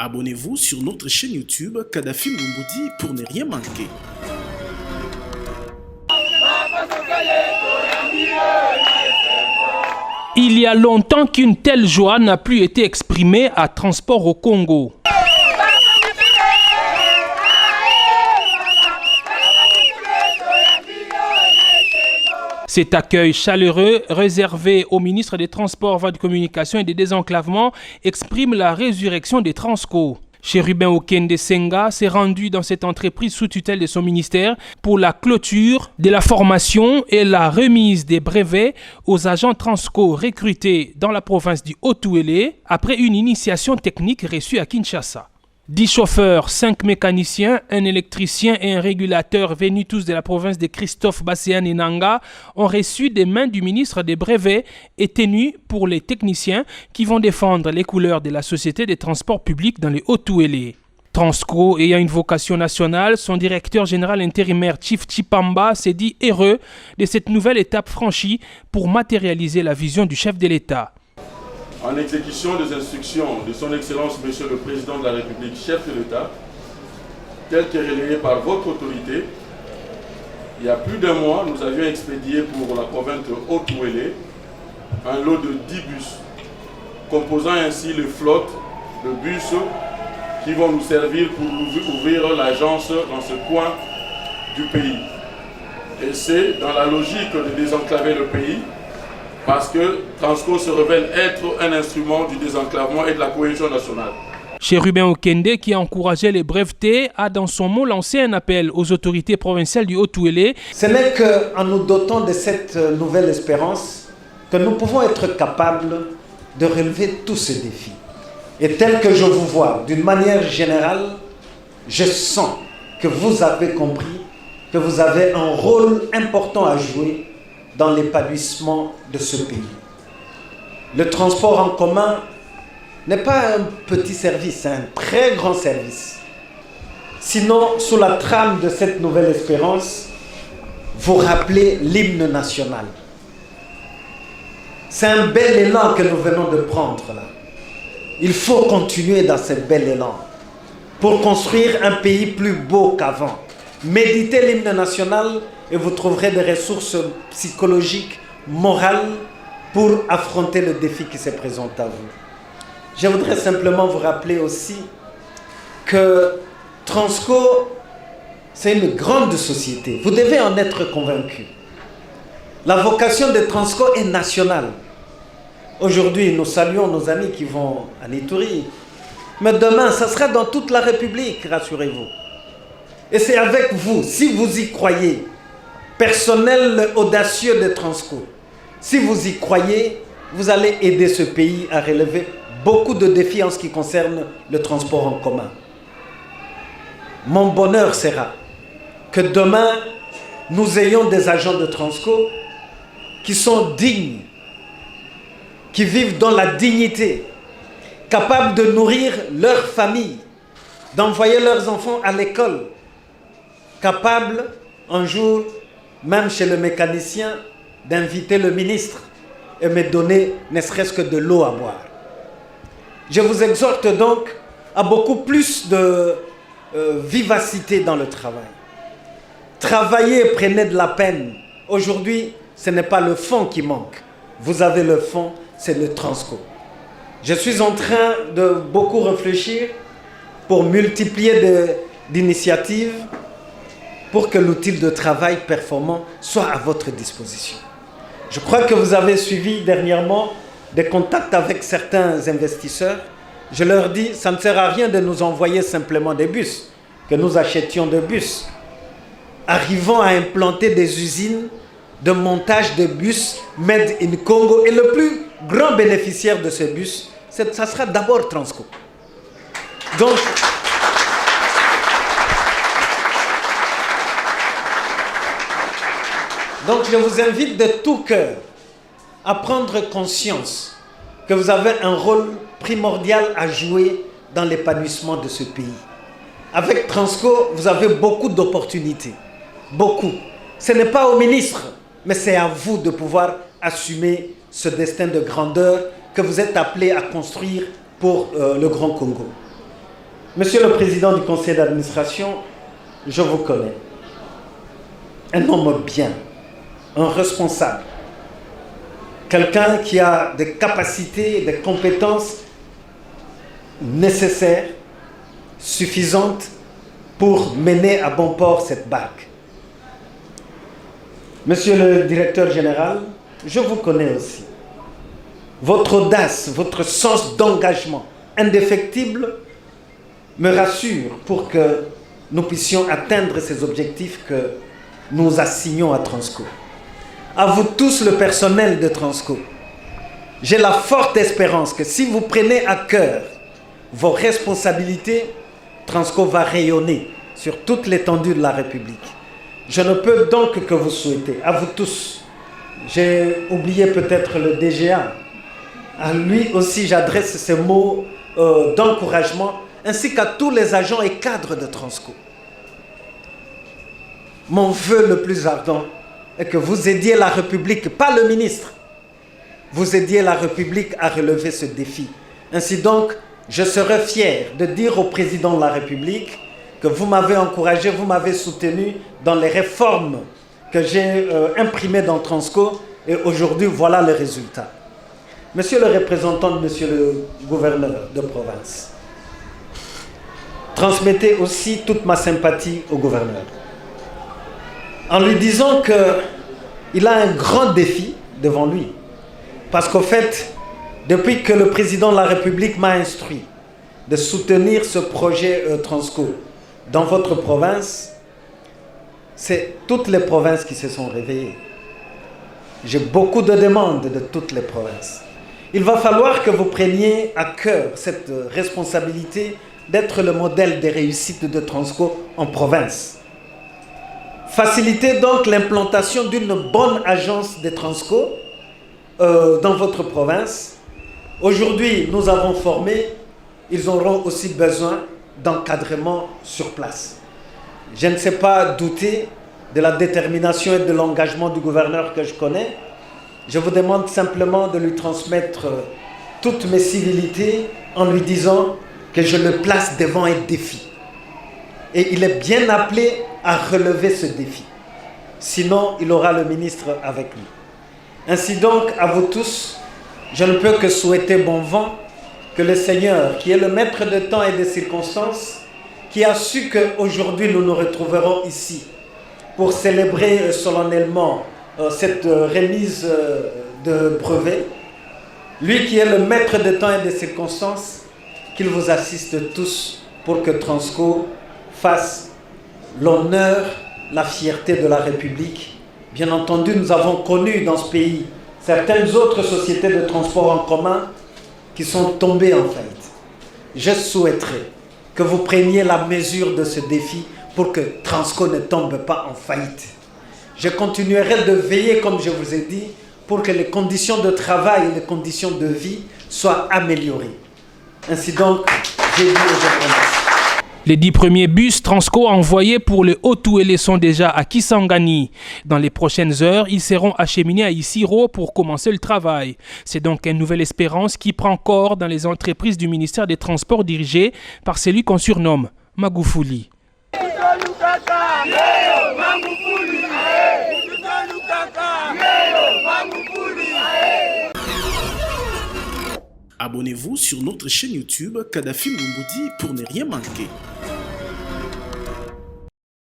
Abonnez-vous sur notre chaîne YouTube Kadhafi Mumboudi pour ne rien manquer. Il y a longtemps qu'une telle joie n'a plus été exprimée à Transport au Congo. Cet accueil chaleureux, réservé au ministre des Transports, Voies de Communication et des Désenclavements, exprime la résurrection des Transco. Chérubin Okende Senga s'est rendu dans cette entreprise sous tutelle de son ministère pour la clôture de la formation et la remise des brevets aux agents Transco recrutés dans la province du Haut-Ouélé après une initiation technique reçue à Kinshasa. 10 chauffeurs, 5 mécaniciens, un électricien et un régulateur venus tous de la province de Christophe Basséane et Nanga ont reçu des mains du ministre des brevets et tenues pour les techniciens qui vont défendre les couleurs de la société des transports publics dans les Haut-Ouélé. Transco ayant une vocation nationale, son directeur général intérimaire Chief Chipamba s'est dit heureux de cette nouvelle étape franchie pour matérialiser la vision du chef de l'État. En exécution des instructions de son Excellence Monsieur le Président de la République, chef de l'État, tel que relayé par votre autorité, il y a plus d'un mois, nous avions expédié pour la province de Haut-Ouélé un lot de 10 bus, composant ainsi le flotte de bus qui vont nous servir pour ouvrir l'agence dans ce coin du pays. Et c'est dans la logique de désenclaver le pays, parce que Transco se révèle être un instrument du désenclavement et de la cohésion nationale. Chérubin Okende, qui a encouragé les brevetés, a dans son mot lancé un appel aux autorités provinciales du Haut-Ouélé. Ce n'est qu'en nous dotant de cette nouvelle espérance que nous pouvons être capables de relever tous ces défis. Et tel que je vous vois, d'une manière générale, je sens que vous avez compris que vous avez un rôle important à jouer dans l'épanouissement de ce pays. Le transport en commun n'est pas un petit service, c'est un très grand service. Sinon, sous la trame de cette nouvelle espérance, vous rappelez l'hymne national. C'est un bel élan que nous venons de prendre là. Il faut continuer dans ce bel élan pour construire un pays plus beau qu'avant. Méditez l'hymne national et vous trouverez des ressources psychologiques, morales pour affronter le défi qui se présente à vous. Je voudrais simplement vous rappeler aussi que Transco, c'est une grande société. Vous devez en être convaincu. La vocation de Transco est nationale. Aujourd'hui, nous saluons nos amis qui vont à Ituri. Mais demain, ça sera dans toute la République, rassurez-vous. Et c'est avec vous, si vous y croyez, personnel audacieux de Transco, si vous y croyez, vous allez aider ce pays à relever beaucoup de défis en ce qui concerne le transport en commun. Mon bonheur sera que demain, nous ayons des agents de Transco qui sont dignes, qui vivent dans la dignité, capables de nourrir leur famille, d'envoyer leurs enfants à l'école, capables un jour, même chez le mécanicien, d'inviter le ministre et me donner ne serait-ce que de l'eau à boire. Je vous exhorte donc à beaucoup plus de vivacité dans le travail. Travaillez, prenez de la peine. Aujourd'hui, ce n'est pas le fond qui manque. Vous avez le fond, c'est le Transco. Je suis en train de beaucoup réfléchir pour multiplier d'initiatives pour que l'outil de travail performant soit à votre disposition. Je crois que vous avez suivi dernièrement des contacts avec certains investisseurs. Je leur dis, ça ne sert à rien de nous envoyer simplement des bus, que nous achetions des bus. Arrivons à implanter des usines de montage de bus Made in Congo. Et le plus grand bénéficiaire de ces bus, ça sera d'abord Transco. Donc je vous invite de tout cœur à prendre conscience que vous avez un rôle primordial à jouer dans l'épanouissement de ce pays. Avec Transco, vous avez beaucoup d'opportunités. Beaucoup. Ce n'est pas au ministre, mais c'est à vous de pouvoir assumer ce destin de grandeur que vous êtes appelés à construire pour le Grand Congo. Monsieur le Président du Conseil d'administration, je vous connais. Un homme bien, un responsable. Quelqu'un qui a des capacités, des compétences nécessaires, suffisantes pour mener à bon port cette barque. Monsieur le directeur général, je vous connais aussi. Votre audace, votre sens d'engagement indéfectible me rassure pour que nous puissions atteindre ces objectifs que nous assignons à Transco. À vous tous, le personnel de Transco, j'ai la forte espérance que si vous prenez à cœur vos responsabilités, Transco va rayonner sur toute l'étendue de la République. Je ne peux donc que vous souhaiter, à vous tous, j'ai oublié peut-être le DGA, à lui aussi j'adresse ces mots d'encouragement, ainsi qu'à tous les agents et cadres de Transco. Mon vœu le plus ardent est que vous aidiez la République, pas le ministre, vous aidiez la République à relever ce défi. Ainsi donc, je serai fier de dire au président de la République que vous m'avez encouragé, vous m'avez soutenu dans les réformes que j'ai imprimées dans Transco et aujourd'hui, voilà le résultat. Monsieur le représentant de monsieur le gouverneur de province, transmettez aussi toute ma sympathie au gouverneur, en lui disant qu'il a un grand défi devant lui. Parce qu'au fait, depuis que le président de la République m'a instruit de soutenir ce projet Transco dans votre province, c'est toutes les provinces qui se sont réveillées. J'ai beaucoup de demandes de toutes les provinces. Il va falloir que vous preniez à cœur cette responsabilité d'être le modèle des réussites de Transco en province. Facilitez donc l'implantation d'une bonne agence de Transco dans votre province. Aujourd'hui, nous avons formé, ils auront aussi besoin d'encadrement sur place. Je ne sais pas douter de la détermination et de l'engagement du gouverneur que je connais. Je vous demande simplement de lui transmettre toutes mes civilités en lui disant que je le place devant un défi. Et il est bien appelé à relever ce défi. Sinon, il aura le ministre avec lui. Ainsi donc, à vous tous, je ne peux que souhaiter bon vent, que le Seigneur, qui est le maître de temps et de circonstances, qui a su qu'aujourd'hui nous nous retrouverons ici pour célébrer solennellement cette remise de brevet, lui qui est le maître de temps et de circonstances, qu'il vous assiste tous pour que Transco fasse l'honneur, la fierté de la République. Bien entendu, nous avons connu dans ce pays certaines autres sociétés de transport en commun qui sont tombées en faillite. Je souhaiterais que vous preniez la mesure de ce défi pour que Transco ne tombe pas en faillite. Je continuerai de veiller, comme je vous ai dit, pour que les conditions de travail et les conditions de vie soient améliorées. Ainsi donc, j'ai dit aux gens. Les 10 premiers bus Transco envoyés pour le Haut-Touélé sont déjà à Kisangani. Dans les prochaines heures, ils seront acheminés à Isiro pour commencer le travail. C'est donc une nouvelle espérance qui prend corps dans les entreprises du ministère des Transports dirigées par celui qu'on surnomme Magufuli. Abonnez-vous sur notre chaîne YouTube Kadhafi Moumoudi pour ne rien manquer.